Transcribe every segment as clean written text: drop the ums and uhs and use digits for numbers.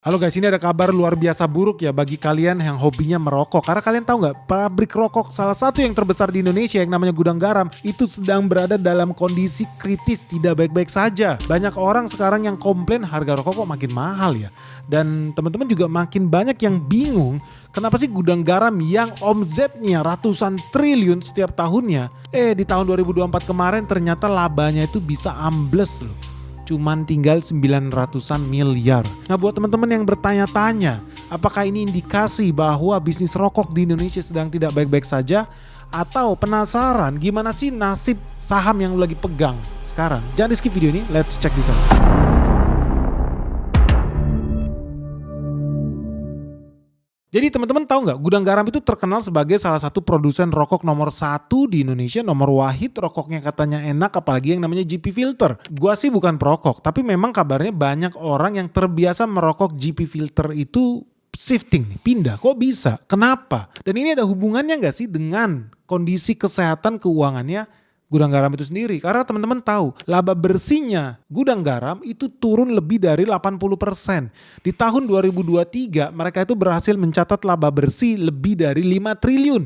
Halo guys, ini ada kabar luar biasa buruk ya bagi kalian yang hobinya merokok. Karena kalian tahu nggak, pabrik rokok salah satu yang terbesar di Indonesia yang namanya Gudang Garam itu sedang berada dalam kondisi kritis, tidak baik-baik saja. Banyak orang sekarang yang komplain harga rokok kok makin mahal ya. Dan teman-teman juga makin banyak yang bingung kenapa sih Gudang Garam yang omzetnya ratusan triliun setiap tahunnya, di tahun 2024 kemarin ternyata labanya itu bisa ambles loh. Cuman tinggal 900-an miliar. Nah, buat teman-teman yang bertanya-tanya, apakah ini indikasi bahwa bisnis rokok di Indonesia sedang tidak baik-baik saja? Atau penasaran gimana sih nasib saham yang lu lagi pegang sekarang? Jangan di skip video ini, let's check this out. Jadi teman-teman tahu nggak, Gudang Garam itu terkenal sebagai salah satu produsen rokok nomor 1 di Indonesia, nomor wahid, rokoknya katanya enak, apalagi yang namanya GP Filter. Gua sih bukan perokok, tapi memang kabarnya banyak orang yang terbiasa merokok GP Filter itu shifting nih, pindah. Kok bisa? Kenapa? Dan ini ada hubungannya nggak sih dengan kondisi kesehatan keuangannya Gudang Garam itu sendiri? Karena teman-teman tahu laba bersihnya Gudang Garam itu turun lebih dari 80%. Di tahun 2023 mereka itu berhasil mencatat laba bersih lebih dari 5 triliun.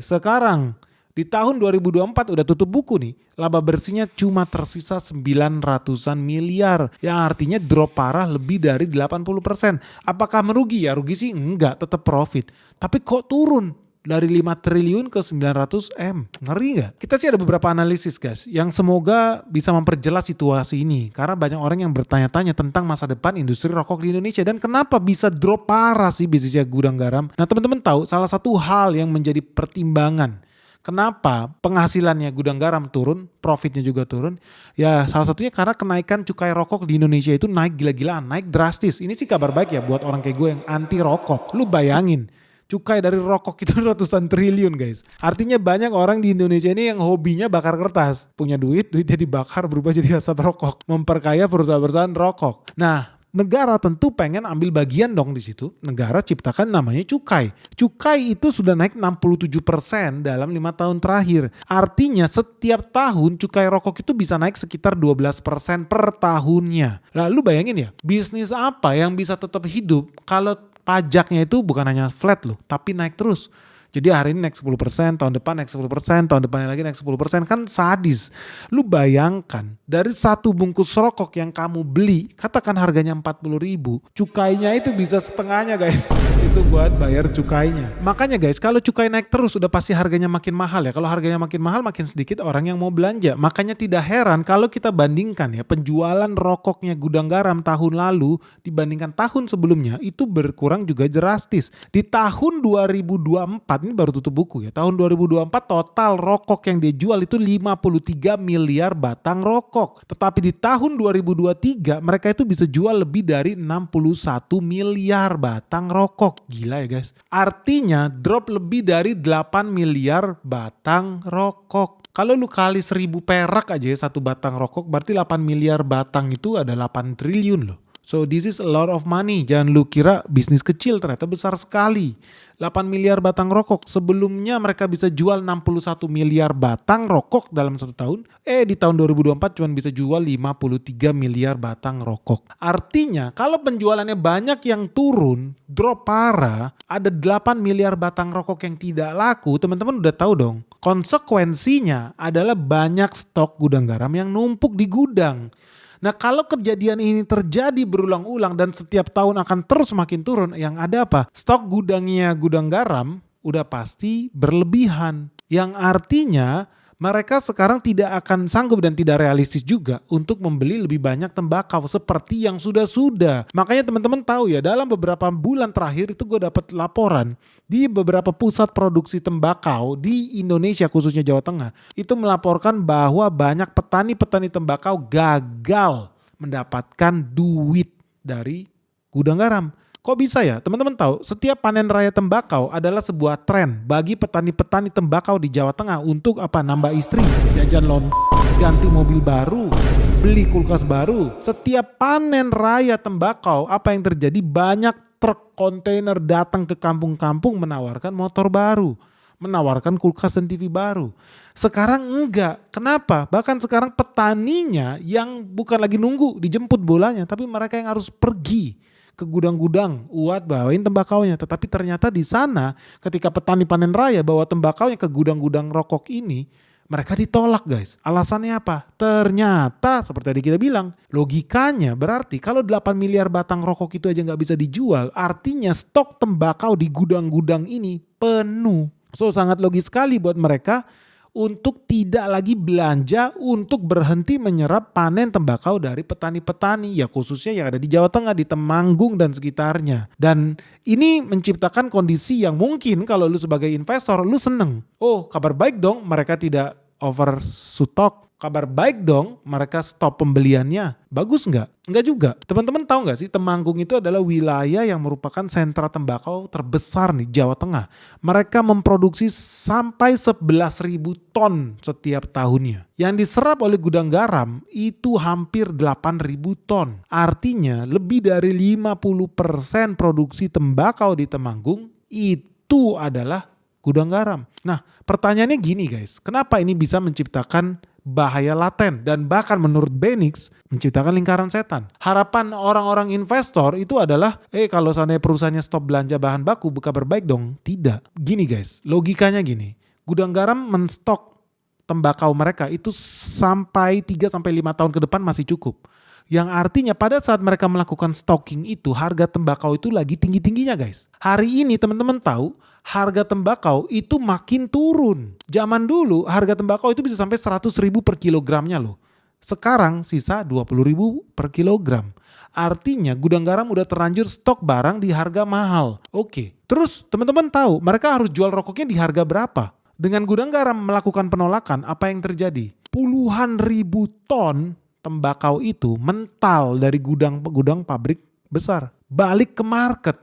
Sekarang di tahun 2024 udah tutup buku nih, laba bersihnya cuma tersisa 900-an miliar. Yang artinya drop parah lebih dari 80%. Apakah merugi? Ya rugi sih enggak, tetap profit. Tapi kok turun? Dari 5 triliun ke 900 M. Ngeri gak? Kita sih ada beberapa analisis guys yang semoga bisa memperjelas situasi ini. Karena banyak orang yang bertanya-tanya tentang masa depan industri rokok di Indonesia. Dan kenapa bisa drop parah sih bisnisnya Gudang Garam. Nah teman-teman tahu salah satu hal yang menjadi pertimbangan kenapa penghasilannya Gudang Garam turun, profitnya juga turun. Ya salah satunya karena kenaikan cukai rokok di Indonesia itu naik gila-gilaan, naik drastis. Ini sih kabar baik ya buat orang kayak gue yang anti rokok. Lu bayangin. Cukai dari rokok itu ratusan triliun guys. Artinya banyak orang di Indonesia ini yang hobinya bakar kertas. Punya duitnya dibakar berubah jadi asap rokok. Memperkaya perusahaan-perusahaan rokok. Nah, negara tentu pengen ambil bagian dong di situ. Negara ciptakan namanya cukai. Cukai itu sudah naik 67% dalam 5 tahun terakhir. Artinya setiap tahun cukai rokok itu bisa naik sekitar 12% per tahunnya. Lalu bayangin ya, bisnis apa yang bisa tetap hidup kalau pajaknya itu bukan hanya flat loh, tapi naik terus. Jadi hari ini naik 10%, tahun depan naik 10%, tahun depannya lagi naik 10%, kan sadis. Lu bayangkan, dari satu bungkus rokok yang kamu beli, katakan harganya 40 ribu, cukainya itu bisa setengahnya guys. Itu buat bayar cukainya. Makanya guys, kalau cukai naik terus udah pasti harganya makin mahal ya. Kalau harganya makin mahal, makin sedikit orang yang mau belanja. Makanya tidak heran kalau kita bandingkan ya, penjualan rokoknya Gudang Garam tahun lalu dibandingkan tahun sebelumnya, itu berkurang juga drastis. Di tahun 2024, ini baru tutup buku ya. Tahun 2024 total rokok yang dia jual itu 53 miliar batang rokok. Tetapi di tahun 2023 mereka itu bisa jual lebih dari 61 miliar batang rokok. Gila ya guys. Artinya drop lebih dari 8 miliar batang rokok. Kalau lu kali 1000 perak aja ya satu batang rokok, berarti 8 miliar batang itu ada 8 triliun loh. So this is a lot of money. Jangan lu kira bisnis kecil, ternyata besar sekali. 8 miliar batang rokok. Sebelumnya mereka bisa jual 61 miliar batang rokok dalam satu tahun. Di tahun 2024 cuma bisa jual 53 miliar batang rokok. Artinya kalau penjualannya banyak yang turun, drop parah, ada 8 miliar batang rokok yang tidak laku, teman-teman udah tahu dong. Konsekuensinya adalah banyak stok Gudang Garam yang numpuk di gudang. Nah kalau kejadian ini terjadi berulang-ulang dan setiap tahun akan terus makin turun, yang ada apa? Stok gudangnya Gudang Garam udah pasti berlebihan. Yang artinya mereka sekarang tidak akan sanggup dan tidak realistis juga untuk membeli lebih banyak tembakau seperti yang sudah-sudah. Makanya teman-teman tahu ya, dalam beberapa bulan terakhir itu gue dapat laporan di beberapa pusat produksi tembakau di Indonesia khususnya Jawa Tengah itu melaporkan bahwa banyak petani-petani tembakau gagal mendapatkan duit dari Gudang Garam. Kok bisa ya? Teman-teman tahu setiap panen raya tembakau adalah sebuah tren bagi petani-petani tembakau di Jawa Tengah untuk apa? Nambah istri, jajan ganti mobil baru, beli kulkas baru. Setiap panen raya tembakau apa yang terjadi? Banyak truk kontainer datang ke kampung-kampung menawarkan motor baru, menawarkan kulkas dan TV baru. Sekarang enggak. Kenapa? Bahkan sekarang petaninya yang bukan lagi nunggu dijemput bolanya, tapi mereka yang harus pergi ke gudang-gudang buat bawain tembakaunya. Tetapi ternyata di sana ketika petani panen raya bawa tembakaunya ke gudang-gudang rokok ini, mereka ditolak guys. Alasannya apa? Ternyata seperti tadi kita bilang, logikanya berarti kalau 8 miliar batang rokok itu aja nggak bisa dijual, artinya stok tembakau di gudang-gudang ini penuh. So sangat logis sekali buat mereka untuk tidak lagi belanja untuk berhenti menyerap panen tembakau dari petani-petani, ya khususnya yang ada di Jawa Tengah, di Temanggung dan sekitarnya. Dan ini menciptakan kondisi yang mungkin kalau lu sebagai investor lu seneng. Oh, kabar baik dong, mereka tidak overstock. Kabar baik dong, mereka stop pembeliannya. Bagus nggak? Nggak juga. Teman-teman tahu nggak sih, Temanggung itu adalah wilayah yang merupakan sentra tembakau terbesar nih Jawa Tengah. Mereka memproduksi sampai 11.000 ton setiap tahunnya. Yang diserap oleh gudang garam itu hampir 8.000 ton. Artinya lebih dari 50% produksi tembakau di Temanggung itu adalah gudang garam. Nah, pertanyaannya gini guys, kenapa ini bisa menciptakan bahaya laten dan bahkan menurut Benix menciptakan lingkaran setan? Harapan orang-orang investor itu adalah kalau seandainya perusahaannya stop belanja bahan baku, kabar baik dong. Tidak. Gini guys, logikanya gini. Gudang garam menstok tembakau mereka itu sampai 3-5 tahun ke depan masih cukup. Yang artinya pada saat mereka melakukan stocking itu harga tembakau itu lagi tinggi-tingginya guys. Hari ini teman-teman tahu harga tembakau itu makin turun. Zaman dulu harga tembakau itu bisa sampai 100.000 per kilogramnya loh. Sekarang sisa 20.000 per kilogram. Artinya gudang garam udah terlanjur stok barang di harga mahal. Oke, terus teman-teman tahu mereka harus jual rokoknya di harga berapa? Dengan gudang garam melakukan penolakan, apa yang terjadi? Puluhan ribu ton tembakau itu mental dari gudang pabrik besar. Balik ke market.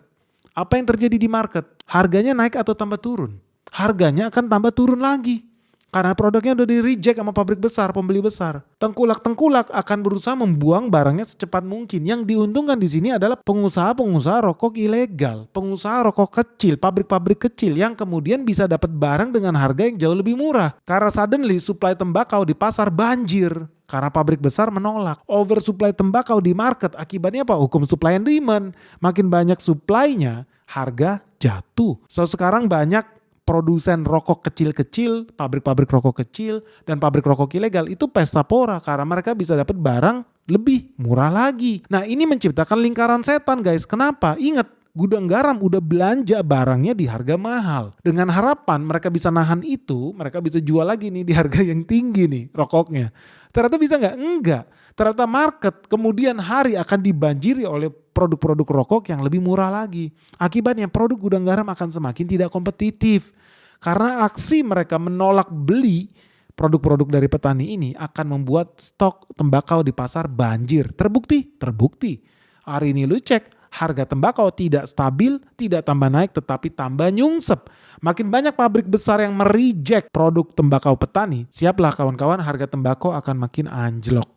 Apa yang terjadi di market? Harganya naik atau tambah turun? Harganya akan tambah turun lagi. Karena produknya udah di reject sama pabrik besar, pembeli besar. Tengkulak-tengkulak akan berusaha membuang barangnya secepat mungkin. Yang diuntungkan di sini adalah pengusaha-pengusaha rokok ilegal, pengusaha rokok kecil, pabrik-pabrik kecil yang kemudian bisa dapat barang dengan harga yang jauh lebih murah. Karena suddenly supply tembakau di pasar banjir. Karena pabrik besar menolak. Oversupply tembakau di market, akibatnya apa? Hukum supply and demand. Makin banyak supply-nya, harga jatuh. So sekarang banyak produsen rokok kecil-kecil, pabrik-pabrik rokok kecil, dan pabrik rokok ilegal itu pesta pora karena mereka bisa dapat barang lebih murah lagi. Nah ini menciptakan lingkaran setan guys. Kenapa? Ingat, gudang garam udah belanja barangnya di harga mahal. Dengan harapan mereka bisa nahan itu, mereka bisa jual lagi nih di harga yang tinggi nih rokoknya. Ternyata bisa nggak? Enggak. Ternyata market kemudian hari akan dibanjiri oleh produk-produk rokok yang lebih murah lagi. Akibatnya produk gudang garam akan semakin tidak kompetitif. Karena aksi mereka menolak beli produk-produk dari petani ini akan membuat stok tembakau di pasar banjir. Terbukti? Terbukti. Hari ini lu cek, harga tembakau tidak stabil, tidak tambah naik tetapi tambah nyungsep. Makin banyak pabrik besar yang mereject produk tembakau petani, siaplah kawan-kawan harga tembakau akan makin anjlok.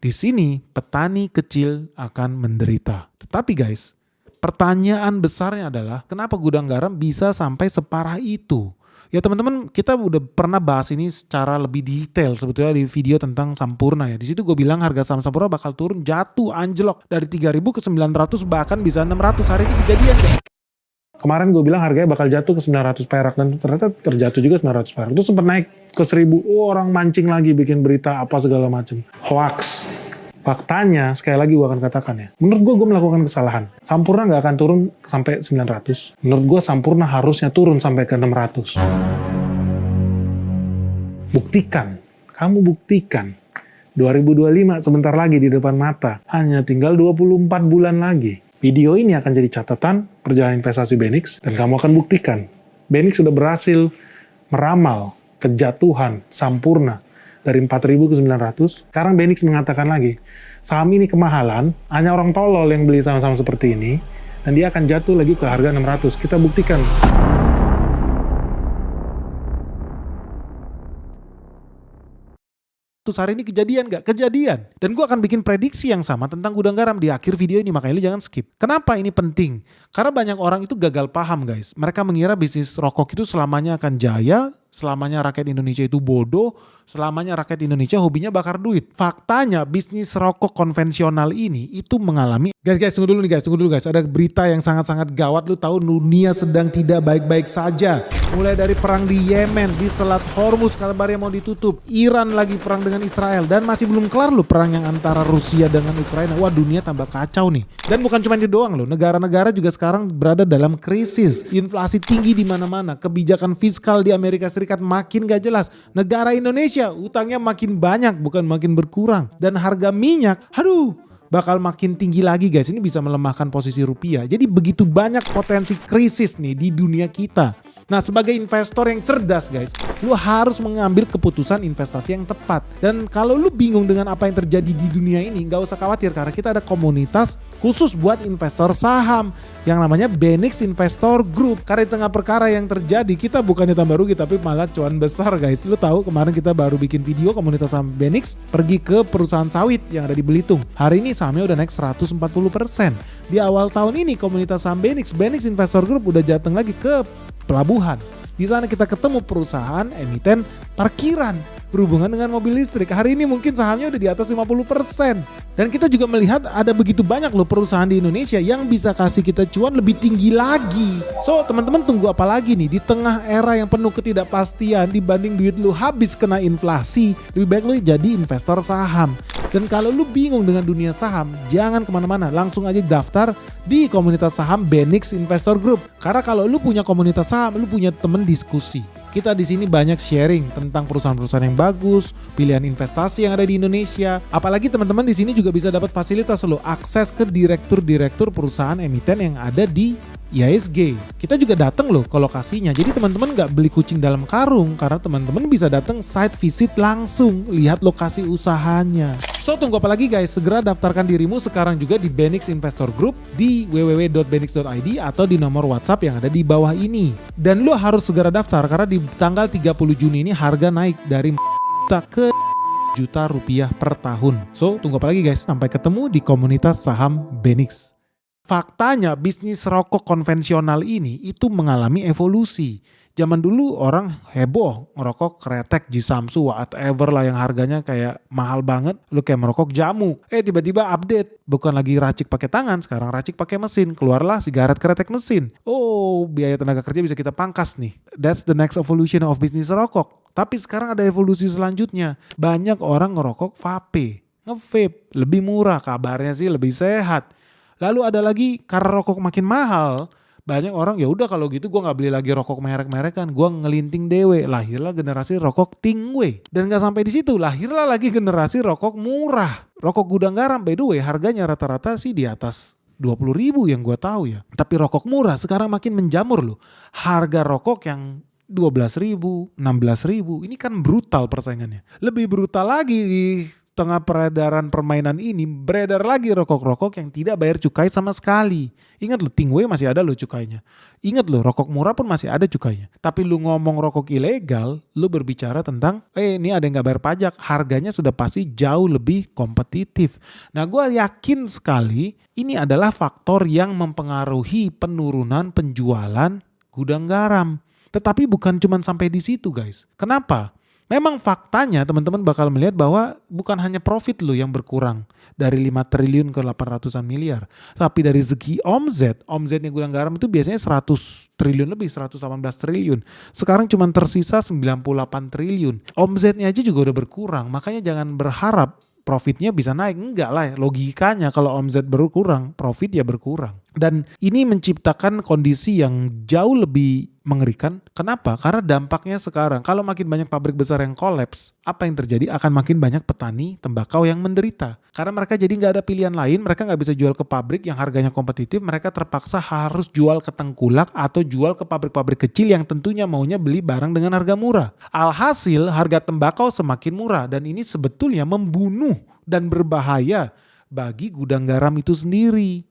Di sini petani kecil akan menderita. Tetapi guys, pertanyaan besarnya adalah kenapa gudang garam bisa sampai separah itu? Ya teman-teman, kita udah pernah bahas ini secara lebih detail sebetulnya di video tentang Sampurna ya. Di situ gue bilang harga saham Sampurna bakal turun, jatuh, anjlok dari 3.000 ke 900 bahkan bisa 600. Hari ini kejadian guys. Kemarin gue bilang harganya bakal jatuh ke 900 perak dan ternyata terjatuh juga 900 perak. Itu sempat naik ke 1.000. Orang mancing lagi bikin berita apa segala macam. Hoax. Faktanya sekali lagi gue akan katakan ya. Menurut gue melakukan kesalahan. Sampurna gak akan turun sampai 900. Menurut gue Sampurna harusnya turun sampai ke 600. Buktikan. Kamu buktikan. 2025 sebentar lagi di depan mata. Hanya tinggal 24 bulan lagi. Video ini akan jadi catatan perjalanan investasi Benix dan kamu akan buktikan. Benix sudah berhasil meramal kejatuhan Sampurna dari 4.000 ke 900. Sekarang Benix mengatakan lagi, saham ini kemahalan, hanya orang tolol yang beli saham-saham seperti ini, dan dia akan jatuh lagi ke harga 600. Kita buktikan. Hari ini kejadian gak? Kejadian. Dan gue akan bikin prediksi yang sama tentang gudang garam di akhir video ini, makanya lu jangan skip. Kenapa ini penting? Karena banyak orang itu gagal paham guys. Mereka mengira bisnis rokok itu selamanya akan jaya, selamanya rakyat Indonesia itu bodoh, selamanya rakyat Indonesia hobinya bakar duit. Faktanya bisnis rokok konvensional ini itu mengalami, guys tunggu dulu guys, ada berita yang sangat-sangat gawat. Lu tahu dunia sedang tidak baik-baik saja. Mulai dari perang di Yemen, di Selat Hormuz kabarnya mau ditutup, Iran lagi perang dengan Israel, dan masih belum kelar loh perang yang antara Rusia dengan Ukraina. Wah, dunia tambah kacau nih. Dan bukan cuma itu doang loh, negara-negara juga sekarang berada dalam krisis, inflasi tinggi di mana-mana, kebijakan fiskal di Amerika Serikat makin gak jelas. Negara Indonesia utangnya makin banyak bukan makin berkurang, dan harga minyak, bakal makin tinggi lagi guys. Ini bisa melemahkan posisi rupiah. Jadi begitu banyak potensi krisis nih di dunia kita. Nah, sebagai investor yang cerdas guys, lu harus mengambil keputusan investasi yang tepat. Dan kalau lu bingung dengan apa yang terjadi di dunia ini, gak usah khawatir karena kita ada komunitas khusus buat investor saham yang namanya Benix Investor Group. Karena di tengah perkara yang terjadi, kita bukannya tambah rugi tapi malah cuan besar guys. Lu tahu kemarin kita baru bikin video komunitas saham Benix pergi ke perusahaan sawit yang ada di Belitung. Hari ini sahamnya udah naik 140%. Di awal tahun ini komunitas saham Benix Investor Group udah datang lagi ke pelabuhan. Di sana kita ketemu perusahaan emiten parkiran berhubungan dengan mobil listrik. Hari ini mungkin sahamnya udah di atas 50%. Dan kita juga melihat ada begitu banyak loh perusahaan di Indonesia yang bisa kasih kita cuan lebih tinggi lagi. So teman-teman tunggu apa lagi nih? Di tengah era yang penuh ketidakpastian, dibanding duit lu habis kena inflasi, lebih baik lu jadi investor saham. Dan kalau lu bingung dengan dunia saham, jangan kemana-mana, langsung aja daftar di komunitas saham Benix Investor Group. Karena kalau lu punya komunitas saham, lu punya temen diskusi. Kita di sini banyak sharing tentang perusahaan-perusahaan yang bagus, pilihan investasi yang ada di Indonesia. Apalagi teman-teman di sini juga bisa dapat fasilitas lo, akses ke direktur-direktur perusahaan emiten yang ada di IHSG. Kita juga datang loh ke lokasinya. Jadi teman-teman nggak beli kucing dalam karung karena teman-teman bisa datang site visit langsung, lihat lokasi usahanya. So tunggu apa lagi guys? Segera daftarkan dirimu sekarang juga di Benix Investor Group di www.benix.id atau di nomor WhatsApp yang ada di bawah ini. Dan lo harus segera daftar karena di tanggal 30 Juni ini harga naik dari ke juta rupiah per tahun. So tunggu apa lagi guys? Sampai ketemu di komunitas saham Benix. Faktanya bisnis rokok konvensional ini itu mengalami evolusi. Zaman dulu orang heboh ngerokok kretek, Jisamsu, whatever lah yang harganya kayak mahal banget. Lu kayak merokok jamu. Tiba-tiba update. Bukan lagi racik pakai tangan, sekarang racik pakai mesin. Keluarlah sigaret kretek mesin. Oh, biaya tenaga kerja bisa kita pangkas nih. That's the next evolution of bisnis rokok. Tapi sekarang ada evolusi selanjutnya. Banyak orang ngerokok vape, nge-vape. Lebih murah, kabarnya sih lebih sehat. Lalu ada lagi karena rokok makin mahal, banyak orang ya udah kalau gitu gue nggak beli lagi rokok merek-merekan, gue ngelinting dewe. Lahirlah generasi rokok tingwe. Dan nggak sampai di situ, lahirlah lagi generasi rokok murah. Rokok gudang garam by the way harganya rata-rata sih di atas 20.000 yang gue tahu ya. Tapi rokok murah sekarang makin menjamur loh. Harga rokok yang 12.000, 16.000, ini kan brutal persaingannya. Lebih brutal lagi di tengah peredaran permainan ini, beredar lagi rokok-rokok yang tidak bayar cukai sama sekali. Ingat lo, Tingwe masih ada lo cukainya. Ingat lo, rokok murah pun masih ada cukainya. Tapi lu ngomong rokok ilegal, lu berbicara tentang, ini ada yang gak bayar pajak. Harganya sudah pasti jauh lebih kompetitif. Nah gue yakin sekali, ini adalah faktor yang mempengaruhi penurunan penjualan gudang garam. Tetapi bukan cuma sampai di situ guys. Kenapa? Memang faktanya teman-teman bakal melihat bahwa bukan hanya profit lo yang berkurang dari 5 triliun ke 800-an miliar. Tapi dari segi omzetnya gudang garam itu biasanya 100 triliun lebih, 118 triliun. Sekarang cuma tersisa 98 triliun. Omzetnya aja juga udah berkurang, makanya jangan berharap profitnya bisa naik. Enggak lah, logikanya kalau omzet berkurang, profit ya berkurang. Dan ini menciptakan kondisi yang jauh lebih mengerikan. Kenapa? Karena dampaknya sekarang kalau makin banyak pabrik besar yang kolaps, apa yang terjadi? Akan makin banyak petani tembakau yang menderita. Karena mereka jadi nggak ada pilihan lain, mereka nggak bisa jual ke pabrik yang harganya kompetitif, mereka terpaksa harus jual ke tengkulak atau jual ke pabrik-pabrik kecil yang tentunya maunya beli barang dengan harga murah. Alhasil harga tembakau semakin murah dan ini sebetulnya membunuh dan berbahaya bagi gudang garam itu sendiri.